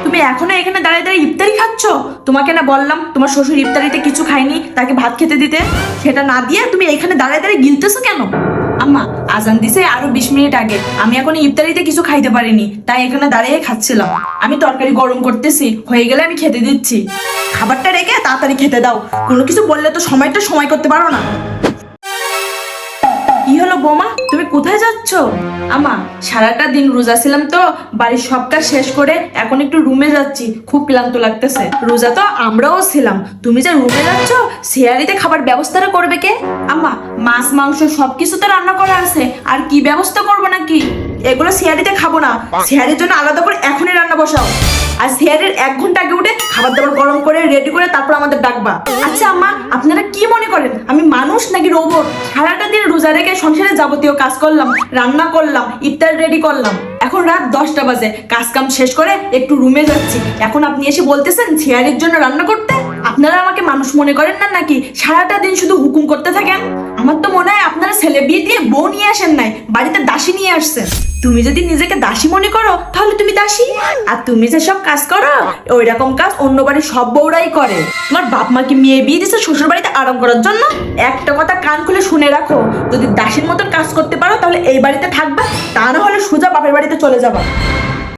তুমি এখনো এখানে দাঁড়িয়ে দাঁড়িয়ে ইফতারি খাচ্ছ? তোমাকে না বললাম তোমার শ্বশুর ইফতারিতে কিছু খায়নি, তাকে ভাত খেতে দিতে? সেটা না দিয়ে তুমি এখানে দাঁড়িয়ে দাঁড়িয়ে গিলতেছো কেন? আম্মা, আজান দিছে আরো 20 মিনিট আগে, আমি এখন ইফতারিতে কিছু খাইতে পারিনি, তাই এখানে দাঁড়িয়ে খাচ্ছিলাম। আমি তরকারি গরম করতেছি, হয়ে গেলে আমি খেতে দিচ্ছি। খাবারটা রেখে তাড়াতাড়ি খেতে দাও, কোনো কিছু বললে তো সময়টা সময় করতে পারো না। কি হলো বৌমা, তুমি কোথায় যাচ্ছ? আমা, সারাটা দিন রোজা ছিলাম তো, বাড়ির সব কাজ শেষ করে এখন একটু রুমে যাচ্ছি, খুব ক্লান্ত লাগতেছে। রোজা তো আমরাও ছিলাম, তুমি যে রুমে যাচ্ছ, সিয়ারিতে খাবার ব্যবস্থাটা করবে কে? আমা, মাছ মাংস সবকিছু তো রান্না করা আছে, আর কি ব্যবস্থা করবো নাকি? এগুলো সিয়ারিতে খাবো না, সিয়ারির জন্য আলাদা করে এখনই রান্না বসাও। আর সিয়ারের 1 ঘন্টা আগে উঠে খাবার দাবার গরম করে রেডি করে তারপর আমাদের ডাকবা। আচ্ছা আম্মা, আপনারা কি মনে করেন আমি মানুষ নাকি রোবট? সারাটা দিন রোজা রেখে সংসারে যাবতীয় কাজ করলাম, রান্না করলাম, ইফতার রেডি করলাম, এখন রাত 10টা বাজে, কাজ কাম শেষ করে একটু রুমে যাচ্ছি, এখন আপনি এসে বলতেছেন সিয়ারের জন্য রান্না করতে? আপনারা আমাকে মানুষ মনে করেন না নাকি? সারাটা দিন শুধু হুকুম করতে থাকেন। আমার তো মনে হয় আপনারা ছেলে বিয়ে দিয়ে বউ নিয়ে আসেন নাই, বাড়িতে দাসী নিয়ে আসছেন। তুমি যদি নিজেকে দাসী মনে করো তাহলে তুমি দাসী, আর তুমি যে সব কাজ করো ওই রকম কাজ অন্য বাড়ির সব বউরাই করে। তোমার বাপ মা কি মেয়ে বিয়ে দিচ্ছে শ্বশুর বাড়িতে আরাম করার জন্য? একটা কথা কান খুলে শুনে রাখো, যদি দাসীর মতন কাজ করতে পারো তাহলে এই বাড়িতে থাকবা, তা না হলে সোজা বাপের বাড়িতে চলে যাবা।